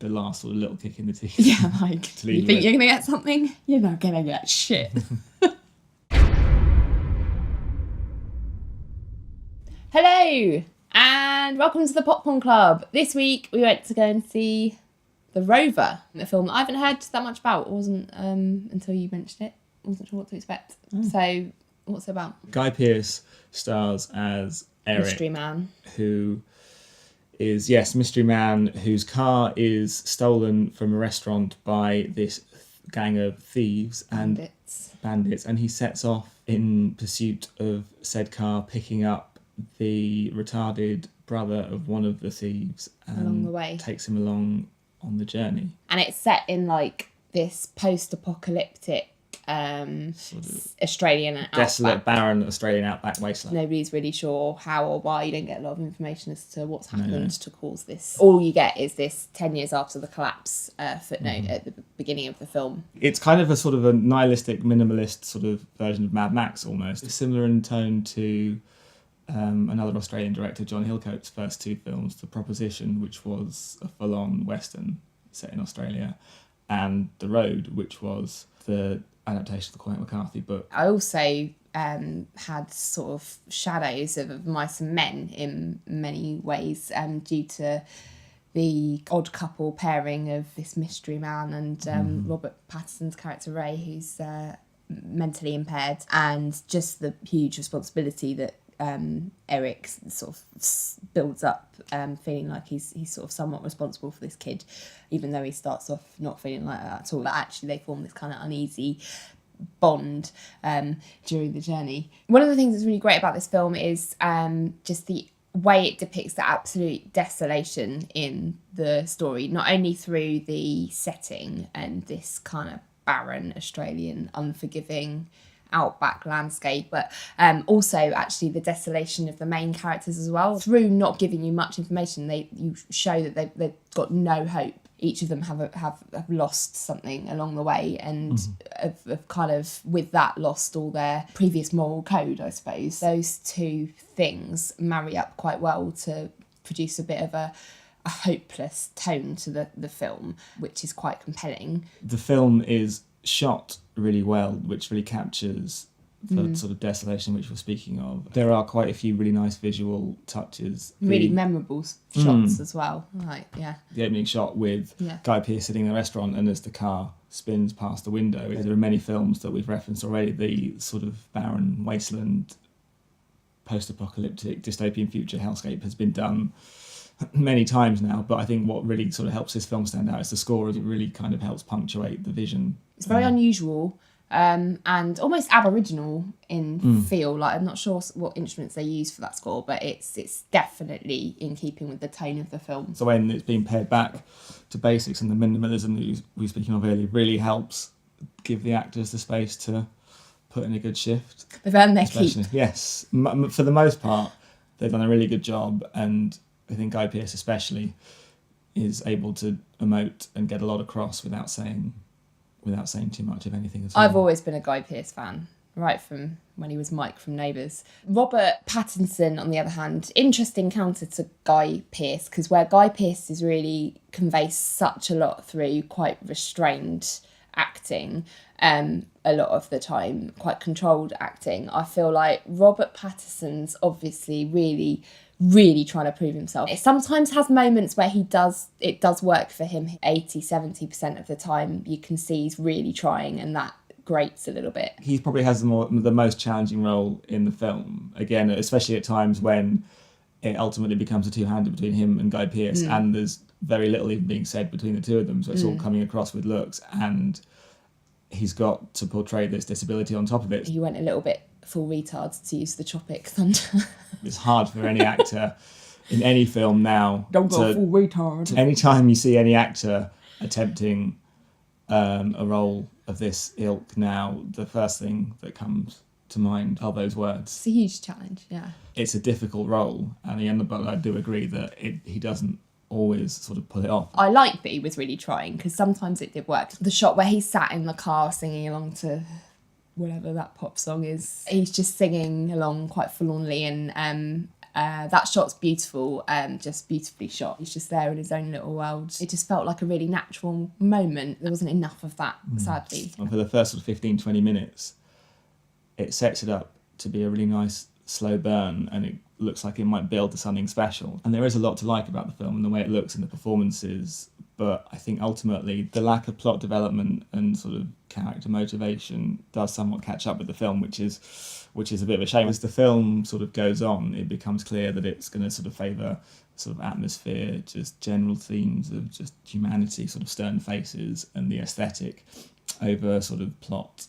the last sort of little kick in the teeth. Yeah, like, you think you're going to get something? You're not going to get shit. Hello, and welcome to the Popcorn Club. This week we went to go and see The Rover, a film that I haven't heard that much about. It wasn't until you mentioned it. I wasn't sure what to expect. So, what's it about? Guy Pearce stars as Eric. Mystery man. Who is, mystery man whose car is stolen from a restaurant by this gang of thieves and bandits, and he sets off in pursuit of said car, picking up the retarded brother of one of the thieves and along the way takes him along on the journey. And it's set in like this post-apocalyptic sort of Australian desolate, outback. barren Australian outback wasteland. Nobody's really sure how or why. You don't get a lot of information as to what's happened to cause this. All you get is this 10 years after the collapse footnote at the beginning of the film. It's kind of a sort of a nihilistic, minimalist sort of version of Mad Max almost. It's similar in tone to another Australian director, John Hillcoat's first two films, The Proposition, which was a full-on Western set in Australia, and The Road, which was the adaptation of the Cormac McCarthy book. I also had sort of shadows of Mice and Men in many ways due to the odd couple pairing of this mystery man and Robert Pattinson's character Ray, who's mentally impaired, and just the huge responsibility that Eric sort of builds up, feeling like he's sort of somewhat responsible for this kid, even though he starts off not feeling like that at all. But actually they form this kind of uneasy bond during the journey. One of the things that's really great about this film is just the way it depicts the absolute desolation in the story, not only through the setting and this kind of barren Australian unforgiving outback landscape, but also actually the desolation of the main characters as well. Through not giving you much information, you show that they've got no hope. Each of them have lost something along the way, and have kind of, with that, lost all their previous moral code, I suppose. Those two things marry up quite well to produce a bit of a hopeless tone to the film, which is quite compelling. The film is shot really well, which really captures the sort of desolation which we're speaking of. There are quite a few really nice visual touches. Really memorable shots as well. The opening shot with Guy Pearce sitting in the restaurant, and as the car spins past the window. There are many films that we've referenced already. The sort of barren wasteland, post-apocalyptic, dystopian future hellscape has been done many times now, but I think what really sort of helps this film stand out is the score. It really kind of helps punctuate the vision. It's very unusual and almost aboriginal in feel. Like, I'm not sure what instruments they use for that score, but it's definitely in keeping with the tone of the film. So when it's being paired back to basics, and the minimalism that we were speaking of earlier really helps give the actors the space to put in a good shift. They've earned their keep. Yes, for the most part, they've done a really good job, and I think Guy Pearce especially is able to emote and get a lot across without saying too much of anything at all. I've always been a Guy Pearce fan, right from when he was Mike from Neighbours. Robert Pattinson, on the other hand, interesting counter to Guy Pearce, because where Guy Pearce is really conveys such a lot through quite restrained acting, a lot of the time, quite controlled acting. I feel like Robert Pattinson's obviously really trying to prove himself. It sometimes has moments where it does work for him. 80-70% of the time you can see he's really trying, and that grates a little bit. He probably has the most challenging role in the film, again, especially at times when it ultimately becomes a two-hander between him and Guy Pearce, and there's very little even being said between the two of them, so it's all coming across with looks, and he's got to portray this disability on top of it. He went a little bit full retard, to use the Tropic Thunder. It's hard for any actor in any film now. Don't go full retard. Anytime you see any actor attempting a role of this ilk now, the first thing that comes to mind are those words. It's a huge challenge, yeah. It's a difficult role, but I do agree that he doesn't always sort of pull it off. I like that he was really trying, because sometimes it did work. The shot where he sat in the car singing along to whatever that pop song is, he's just singing along quite forlornly, and That shot's beautiful, just beautifully shot. He's just there in his own little world. It just felt like a really natural moment. There wasn't enough of that, sadly. And for the first sort of 15-20 minutes, it sets it up to be a really nice slow burn, and it looks like it might build to something special. And there is a lot to like about the film and the way it looks and the performances, but I think ultimately the lack of plot development and sort of character motivation does somewhat catch up with the film, which is a bit of a shame. As the film sort of goes on, it becomes clear that it's going to sort of favour sort of atmosphere, just general themes of just humanity, sort of stern faces, and the aesthetic over sort of plot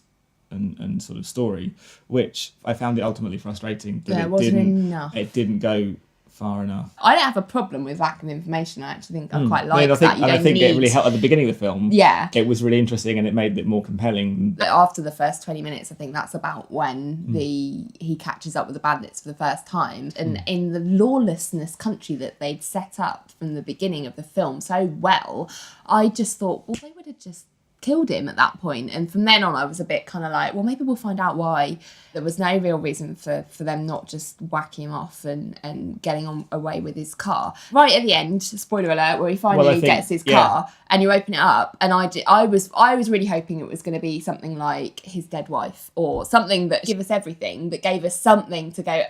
and sort of story, which I found it ultimately frustrating that it didn't go far enough. I don't have a problem with lack of information. I actually think I quite like that. I think it really helped at the beginning of the film. Yeah. It was really interesting and it made it more compelling. But after the first 20 minutes, I think that's about when he catches up with the bandits for the first time. And in the lawlessness country that they'd set up from the beginning of the film so well, I just thought, well, they would have just killed him at that point. And from then on, I was a bit kind of like, well, maybe we'll find out why. There was no real reason for them not just whacking him off and getting away with his car. Right at the end, spoiler alert, where he finally gets his car and you open it up, and I was really hoping it was going to be something like his dead wife or something that gave us everything, that gave us something to go,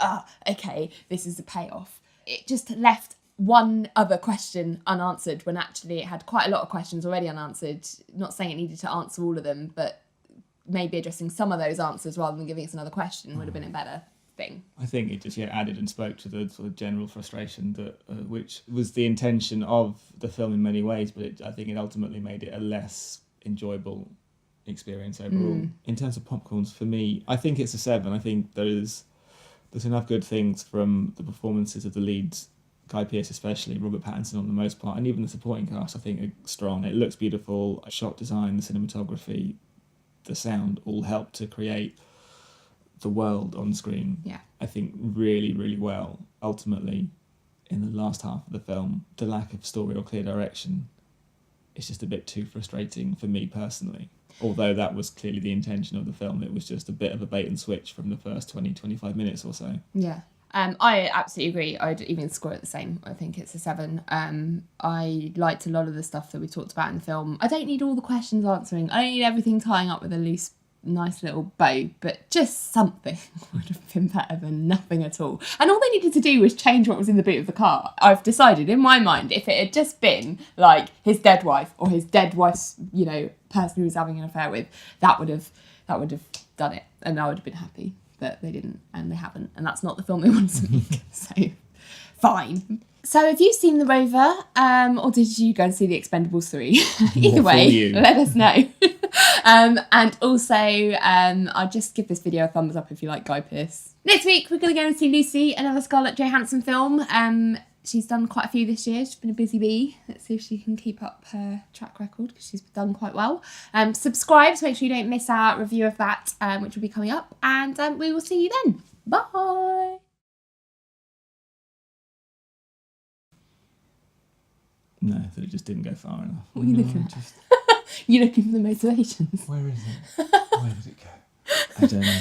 okay, this is the payoff. It just left one other question unanswered when actually it had quite a lot of questions already unanswered. Not saying it needed to answer all of them, but maybe addressing some of those answers rather than giving us another question would have been a better thing. I think it just added and spoke to the sort of general frustration that which was the intention of the film in many ways, but I think it ultimately made it a less enjoyable experience overall. In terms of popcorns, for me, I think it's a 7. I think there's enough good things from the performances of the leads, Guy Pearce especially, Robert Pattinson on the most part, and even the supporting cast I think are strong. It looks beautiful. Shot design, the cinematography, the sound all help to create the world on screen. Yeah. I think really, really well. Ultimately, in the last half of the film, the lack of story or clear direction is just a bit too frustrating for me personally. Although that was clearly the intention of the film, it was just a bit of a bait and switch from the first 20-25 minutes or so. Yeah. I absolutely agree. I'd even score it the same. I think it's a 7. I liked a lot of the stuff that we talked about in the film. I don't need all the questions answering. I don't need everything tying up with a loose, nice little bow, but just something would have been better than nothing at all. And all they needed to do was change what was in the boot of the car. I've decided in my mind, if it had just been like his dead wife or his dead wife's, person who was having an affair with, that would have done it, and I would have been happy. But they didn't, and they haven't, and that's not the film they wanted to make, so fine. So have you seen The Rover, or did you go and see The Expendables 3? Either way, let us know. And also, I'll just give this video a thumbs up if you like Guy Pearce. Next week, we're going to go and see Lucy, another Scarlett Johansson film. She's done quite a few this year. She's been a busy bee. Let's see if she can keep up her track record, because she's done quite well. Subscribe to make sure you don't miss our review of that, which will be coming up. And we will see you then. Bye. No, that it just didn't go far enough. What are you looking at? You're looking for the motivations. Where is it? Where did it go? I don't know.